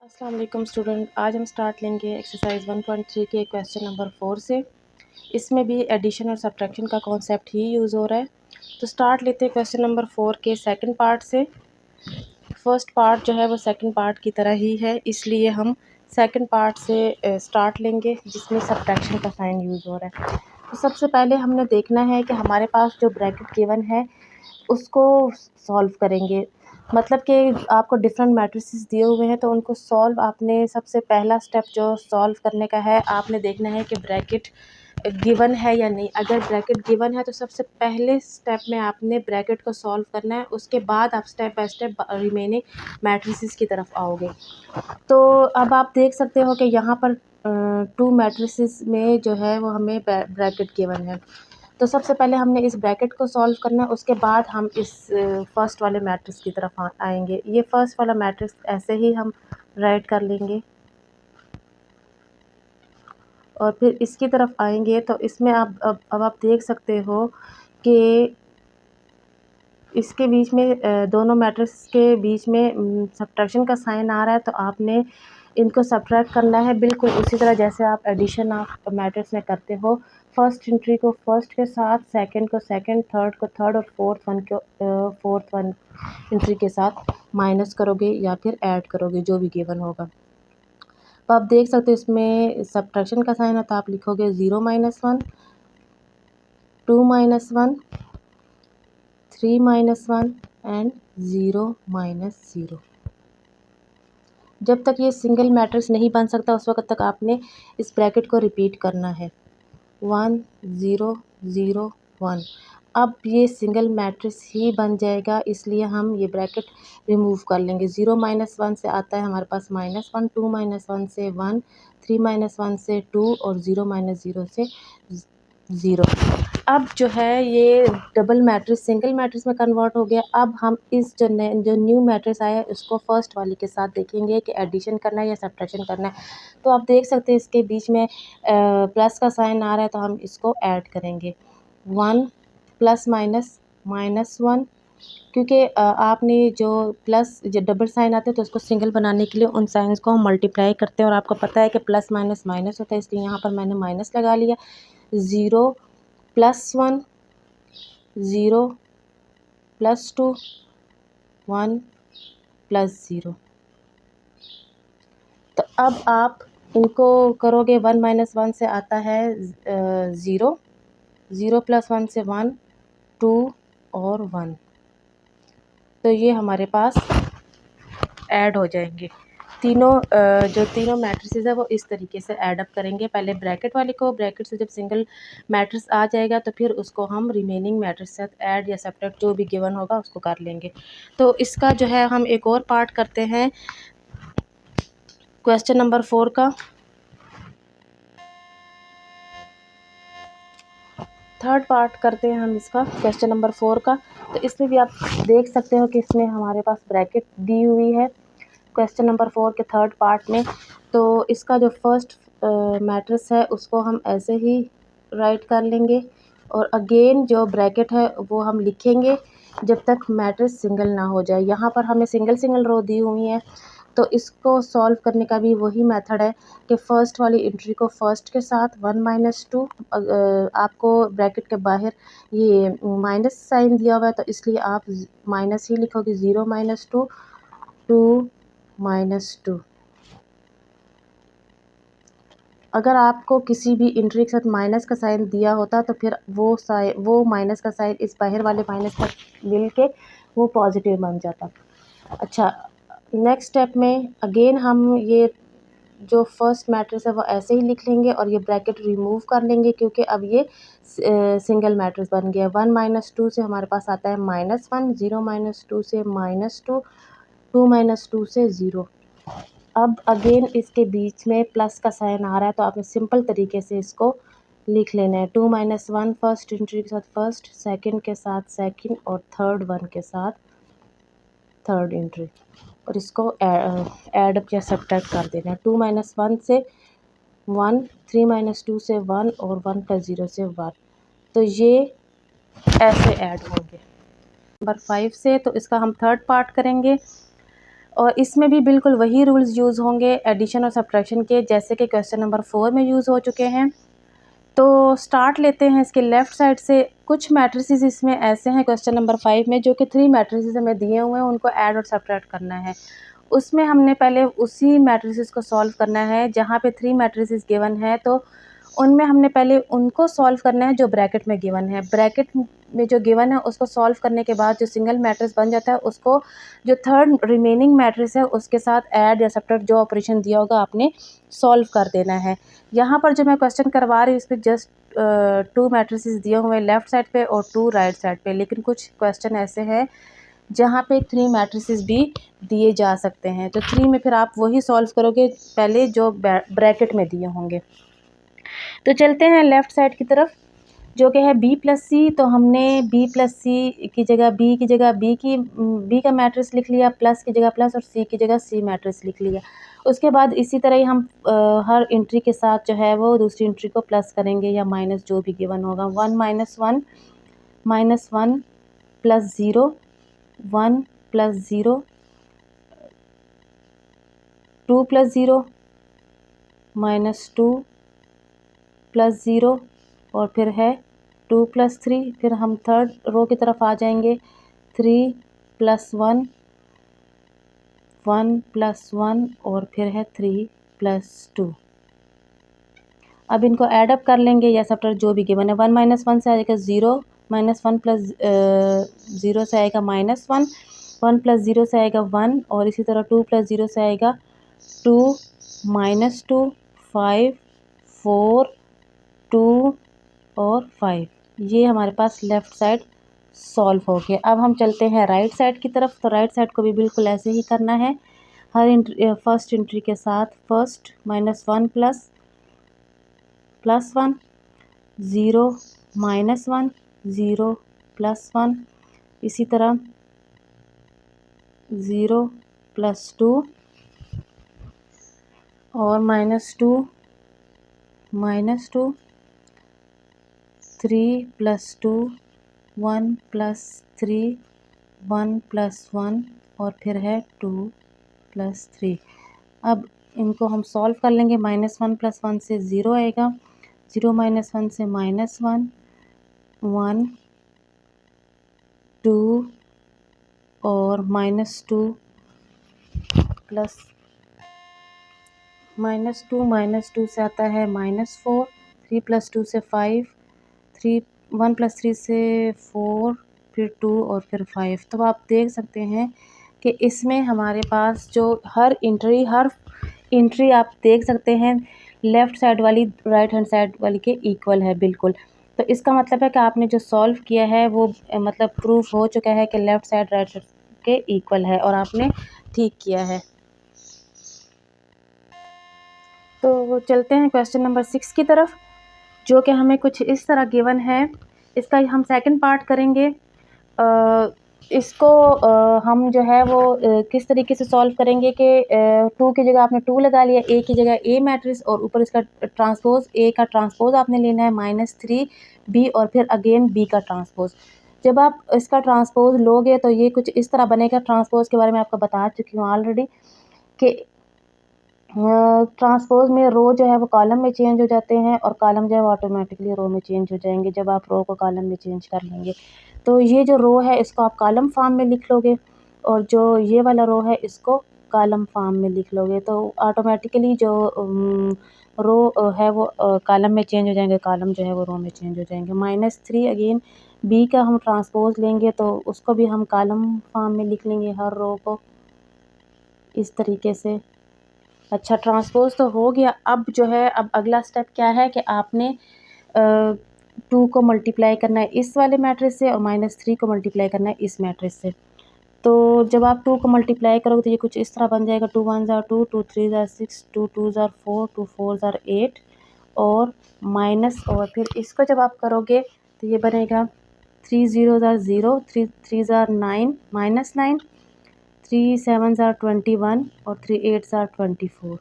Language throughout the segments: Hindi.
अस्सलाम वालेकुम स्टूडेंट, आज हम स्टार्ट लेंगे एक्सरसाइज 1.3 के क्वेश्चन नंबर 4 से। इसमें भी एडिशन और सब्ट्रैक्शन का कॉन्सेप्ट ही यूज़ हो रहा है। तो स्टार्ट लेते हैं क्वेश्चन नंबर 4 के सेकंड पार्ट से। फर्स्ट पार्ट जो है वो सेकंड पार्ट की तरह ही है, इसलिए हम सेकंड पार्ट से स्टार्ट लेंगे जिसमें सब्ट्रैक्शन का साइन यूज़ हो रहा है। तो सबसे पहले हमने देखना है कि हमारे पास जो ब्रैकेट गिवन है उसको सॉल्व करेंगे। मतलब कि आपको डिफरेंट मैट्रिसेस दिए हुए हैं तो उनको सॉल्व आपने सबसे पहला स्टेप जो सॉल्व करने का है, आपने देखना है कि ब्रैकेट गिवन है या नहीं। अगर ब्रैकेट गिवन है तो सबसे पहले स्टेप में आपने ब्रैकेट को सॉल्व करना है, उसके बाद आप step by step remaining matrices की तरफ आओगे। तो अब आप देख सकते हो कि यहाँ पर टू मैट्रिसेस में जो है वो हमें ब्रैकेट गिवन है। तो सबसे पहले हमने इस ब्रैकेट को सॉल्व करना है, उसके बाद हम इस फर्स्ट वाले मैट्रिक्स की तरफ आएंगे। ये फर्स्ट वाला मैट्रिक्स ऐसे ही हम राइट कर लेंगे और फिर इसकी तरफ आएंगे। तो इसमें अब आप देख सकते हो कि इसके बीच में दोनों मैट्रिक्स के बीच में सब्ट्रैक्शन का साइन आ रहा है, तो आपने इनको सब्ट्रैक्ट करना है बिल्कुल उसी तरह जैसे आप एडिशन ऑफ मैट्रिक्स में करते हो। फर्स्ट एंट्री को फर्स्ट के साथ, सेकंड को सेकंड, थर्ड को थर्ड और फोर्थ वन एंट्री के साथ माइनस करोगे या फिर ऐड करोगे जो भी गिवन होगा। तो आप देख सकते हो इसमें सब्ट्रैक्शन का साइन है, तो आप लिखोगे 0 - 1, 2 - 1, 3 - 1 एंड 0 - 0। जब तक ये सिंगल मैट्रिक्स नहीं बन सकता उस वक्त तक आपने इस ब्रैकेट को रिपीट करना है। 1 0 0 1। अब ये सिंगल मैट्रिक्स ही बन जाएगा, इसलिए हम ये ब्रैकेट रिमूव कर लेंगे। 0 - 1 से आता है हमारे पास -1, 2 - 1 से 1, 3 - 1 से 2 और 0 - 0 से 0। अब जो है ये डबल मैट्रिक्स सिंगल मैट्रिक्स में कन्वर्ट हो गया। अब हम इस जो न्यू मैट्रिक्स आया है उसको फर्स्ट वाले के साथ देखेंगे कि एडिशन करना है या सब्ट्रैक्शन करना है। तो आप देख सकते हैं इसके बीच में प्लस का साइन आ रहा है, तो हम इसको ऐड करेंगे। 1 प्लस माइनस -1, क्योंकि आपने जो प्लस जो डबल साइन आते हैं तो उसको सिंगल बनाने के लिए उन साइंस को हम मल्टीप्लाई करते हैं, और आपको पता है कि प्लस माइनस माइनस होता है, इसलिए यहाँ पर मैंने माइनस लगा लिया। 0 + 1, 0 + 2, 1 + 0। तो अब आप इनको करोगे। 1 - 1 से आता है 0, 0 + 1 से 1, 2 और 1। तो ये हमारे पास ऐड हो जाएंगे। जो तीनों मैट्रिसेस है वो इस तरीके से ऐड अप करेंगे। पहले ब्रैकेट वाले को, ब्रैकेट से जब सिंगल मैट्रिक्स आ जाएगा तो फिर उसको हम रिमेनिंग मैट्रिक्स से ऐड या सब्ट्रैक्ट जो भी गिवन होगा उसको कर लेंगे। तो इसका जो है हम एक और पार्ट करते हैं क्वेश्चन नंबर 4 का। थर्ड पार्ट करते हैं हम इसका क्वेश्चन नंबर 4 का। तो इसमें भी आप देख सकते हो कि इसमें हमारे पास ब्रैकेट दी हुई है क्वेश्चन नंबर 4 के थर्ड पार्ट में। तो इसका जो फर्स्ट मैट्रिक्स है उसको हम ऐसे ही राइट कर लेंगे, और अगेन जो ब्रैकेट है वो हम लिखेंगे जब तक मैट्रिक्स सिंगल ना हो जाए। यहाँ पर हमें सिंगल सिंगल रो दी हुई है, तो इसको सॉल्व करने का भी वही मेथड है कि फ़र्स्ट वाली एंट्री को फर्स्ट के साथ 1 - 2, आपको ब्रैकेट के बाहर ये माइनस साइन दिया हुआ है तो इसलिए आप माइनस ही लिखोगे। 0 - 2, 2 - 2। अगर आपको किसी भी एंट्री के साथ माइनस का साइन दिया होता तो फिर वो माइनस का साइन इस बाहर वाले माइनस का मिल के वो पॉजिटिव बन जाता। अच्छा, नेक्स्ट स्टेप में अगेन हम ये जो फर्स्ट मैट्रिक्स है वो ऐसे ही लिख लेंगे और ये ब्रैकेट रिमूव कर लेंगे, क्योंकि अब ये सिंगल मैट्रिक्स बन गया। 1 - 2 से हमारे पास आता है -1, 0 - 2 से -2, 2 - 2 से 0। अब अगेन इसके बीच में प्लस का साइन आ रहा है, तो आपने सिंपल तरीके से इसको लिख लेना है। 2 - 1 फर्स्ट एंट्री के साथ फर्स्ट, सेकंड के साथ सेकंड और थर्ड वन के साथ थर्ड एंट्री, और इसको ऐड अप या सब्ट्रैक्ट कर देना है। 2 - 1 से 1, 3 - 2 से 1 और 1 + 0 से 1। तो ये ऐसे ऐड होंगे। नंबर 5 से तो इसका हम थर्ड पार्ट करेंगे। और इसमें भी बिल्कुल वही रूल्स यूज़ होंगे एडिशन और सब्ट्रैक्शन के, जैसे कि क्वेश्चन नंबर 4 में यूज़ हो चुके हैं। तो स्टार्ट लेते हैं इसके लेफ़्ट साइड से। कुछ मैट्रिसेस इसमें ऐसे हैं क्वेश्चन नंबर 5 में, जो कि 3 मैट्रिसेस हमें दिए हुए हैं, उनको ऐड और सब्ट्रैक्ट करना है। उसमें हमने पहले उसी मैट्रिसेस को सॉल्व करना है जहाँ पे 3 मैट्रिसेस गिवन है, तो उनमें हमने पहले उनको सॉल्व करना है जो ब्रैकेट में गिवन है। ब्रैकेट में जो गिवन है उसको सॉल्व करने के बाद जो सिंगल मैट्रिक्स बन जाता है, उसको जो थर्ड रिमेनिंग मैट्रिक्स है उसके साथ ऐड या सब्ट्रैक्ट जो ऑपरेशन दिया होगा आपने सॉल्व कर देना है। यहाँ पर जो मैं क्वेश्चन करवा रही हूँ, इस पर जस्ट 2 मैट्रिसेस दिए हुए हैं लेफ़्ट साइड पे और 2 राइट साइड पे, लेकिन कुछ क्वेश्चन ऐसे हैं जहाँ पे 3 मैट्रिसेस भी दिए जा सकते हैं। तो 3 में फिर आप वही सॉल्व करोगे पहले जो ब्रैकेट में दिए होंगे। तो चलते हैं लेफ़्ट साइड की तरफ, जो कि है बी प्लस सी। तो हमने बी प्लस सी की जगह बी का मैट्रिक्स लिख लिया, प्लस की जगह प्लस और सी की जगह सी मैट्रिक्स लिख लिया। उसके बाद इसी तरह ही हम हर एंट्री के साथ जो है वो दूसरी एंट्री को प्लस करेंगे या माइनस, जो भी गिवन होगा। 1 minus 1 plus 0, 1 plus 0, 2 plus 0, minus 2 plus 0 और फिर है 2 प्लस 3। फिर हम थर्ड रो की तरफ आ जाएंगे, 3 प्लस 1, 1 प्लस 1 और फिर है 3 प्लस 2। अब इनको ऐड अप कर लेंगे या सब्ट्रैक्ट जो भी गिवन है। 1 माइनस 1 से आएगा 0, माइनस 1 प्लस 0 से आएगा माइनस 1, 1 प्लस 0 से आएगा 1 और इसी तरह 2 प्लस 0 से आएगा 2, माइनस 2, 5, 4, 2 और 5। ये हमारे पास लेफ़्ट साइड सॉल्व हो गया। अब हम चलते हैं राइट साइड की तरफ। तो राइट साइड को भी बिल्कुल ऐसे ही करना है। हर फर्स्ट एंट्री के साथ first minus 1 plus 1, 0 minus 1, 0 plus 1, इसी तरह 0 प्लस 2 और माइनस 2, 3 प्लस 2, 1 प्लस 3, 1 प्लस 1 और फिर है 2 प्लस 3। अब इनको हम सॉल्व कर लेंगे। माइनस 1 प्लस 1 से 0 आएगा, 0 माइनस 1 से माइनस 1, 1, 2 और माइनस 2 प्लस माइनस 2 से आता है माइनस 4, 3 प्लस 2 से 5, 1 प्लस 3 से 4, फिर 2 और फिर 5। तो आप देख सकते हैं कि इसमें हमारे पास जो हर एंट्री आप देख सकते हैं लेफ़्ट साइड वाली राइट हैंड साइड वाली के इक्वल है बिल्कुल। तो इसका मतलब है कि आपने जो सॉल्व किया है वो मतलब प्रूफ हो चुका है कि लेफ़्ट साइड राइट साइड के इक्वल है और आपने ठीक किया है। तो चलते हैं क्वेश्चन नंबर 6 की तरफ, जो कि हमें कुछ इस तरह गिवन है। इसका हम सेकंड पार्ट करेंगे। इसको हम जो है वो किस तरीके से सॉल्व करेंगे कि 2 की जगह आपने 2 लगा लिया, ए की जगह ए मैट्रिक्स और ऊपर इसका ट्रांसपोज, ए का ट्रांसपोज आपने लेना है -3 बी और फिर अगेन बी का ट्रांसपोज। जब आप इसका ट्रांसपोज लोगे तो ये कुछ इस तरह बनेगा। ट्रांसपोज के बारे में आपको बता चुकी हूँ ऑलरेडी कि ट्रांसपोज में रो जो है वो कॉलम में चेंज हो जाते हैं और कॉलम जो है वो ऑटोमेटिकली रो में चेंज हो जाएंगे जब आप रो को कॉलम में चेंज कर लेंगे। तो ये जो रो है इसको आप कॉलम फॉर्म में लिख लोगे और जो ये वाला रो है इसको कॉलम फॉर्म में लिख लोगे। तो ऑटोमेटिकली जो रो है वो कॉलम में चेंज हो जाएंगे, कॉलम जो है वो रो में चेंज हो जाएंगे। -3 अगेन बी का हम ट्रांसपोज लेंगे तो उसको भी हम कॉलम फॉर्म में लिख लेंगे हर रो को इस तरीके से। अच्छा, ट्रांसपोज तो हो गया। अब जो है अब अगला स्टेप क्या है कि आपने 2 को मल्टीप्लाई करना है इस वाले मैट्रिक्स से और -3 को मल्टीप्लाई करना है इस मैट्रिक्स से। तो जब आप 2 को मल्टीप्लाई करोगे तो ये कुछ इस तरह बन जाएगा। 2 1 ज़ार 2, 2 3 ज़ार 6, 2 2 ज़ार 4, 2 4 ज़ार 8 और माइनस और फिर इसको जब आप करोगे तो ये बनेगा 3 0 ज़ार 0, 3 3 ज़ार 9, -9, 3 7 ज़ार 21 और 3 8 ज़ार 24।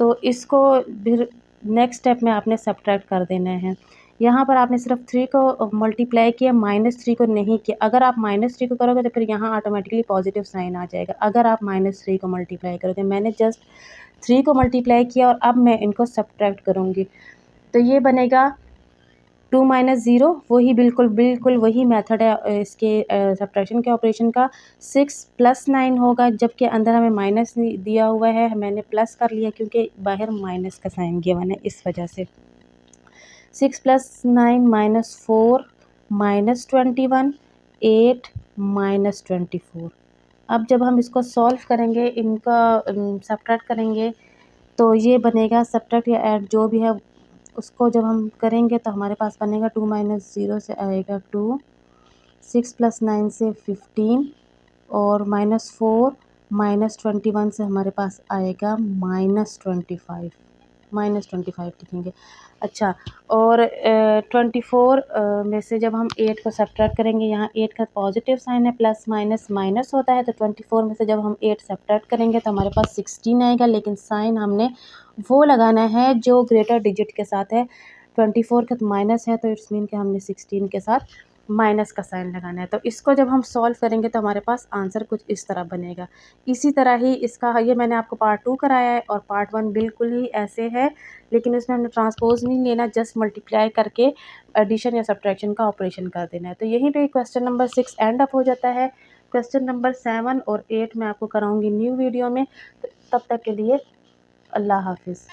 तो इसको फिर नेक्स्ट स्टेप में आपने सब्ट्रैक्ट कर देना है। यहाँ पर आपने सिर्फ 3 को मल्टीप्लाई किया, -3 को नहीं किया। अगर आप -3 को करोगे तो फिर यहाँ ऑटोमेटिकली पॉजिटिव साइन आ जाएगा, अगर आप -3 को मल्टीप्लाई करोगे। मैंने जस्ट 3 को मल्टीप्लाई किया और अब मैं इनको सब्ट्रैक्ट करूँगी, तो ये बनेगा 2 - 0, वही बिल्कुल वही मेथड है इसके सब्ट्रैक्शन के ऑपरेशन का। 6 + 9 होगा, जबकि अंदर हमें माइनस दिया हुआ है, मैंने प्लस कर लिया क्योंकि बाहर माइनस का साइन गिवन है, इस वजह से। 6 + 9 -4 -21 8 -24। अब जब हम इसको सॉल्व करेंगे, इनका सब्ट्रैक्ट करेंगे, तो ये बनेगा सब्ट्रैक्ट या ऐड जो भी है उसको जब हम करेंगे तो हमारे पास बनेगा 2 - 0 से आएगा 2, 6 + 9 से 15 और -4 -21 से हमारे पास आएगा -25 लिखेंगे। अच्छा, और 24 में से जब हम 8 को सब्ट्रैक्ट करेंगे, यहाँ 8 का पॉजिटिव साइन है, प्लस माइनस माइनस होता है, तो 24 में से जब हम 8 सब्ट्रैक्ट करेंगे तो हमारे पास 16 आएगा, लेकिन साइन हमने वो लगाना है जो ग्रेटर डिजिट के साथ है। 24 का तो माइनस है, तो इट्स मीन कि हमने 16 के साथ माइनस का साइन लगाना है। तो इसको जब हम सॉल्व करेंगे तो हमारे पास आंसर कुछ इस तरह बनेगा। इसी तरह ही इसका ये मैंने आपको पार्ट 2 कराया है, और पार्ट 1 बिल्कुल ही ऐसे है, लेकिन इसमें हमने ट्रांसपोज़ नहीं लेना, जस्ट मल्टीप्लाई करके एडिशन या सब्ट्रैक्शन का ऑपरेशन कर देना है। तो यहीं पे क्वेश्चन नंबर 6 एंड अप हो जाता है। क्वेश्चन नंबर 7 और 8 मैं आपको कराऊँगी न्यू वीडियो में। तो तब तक के लिए अल्लाह हाफ़िज़।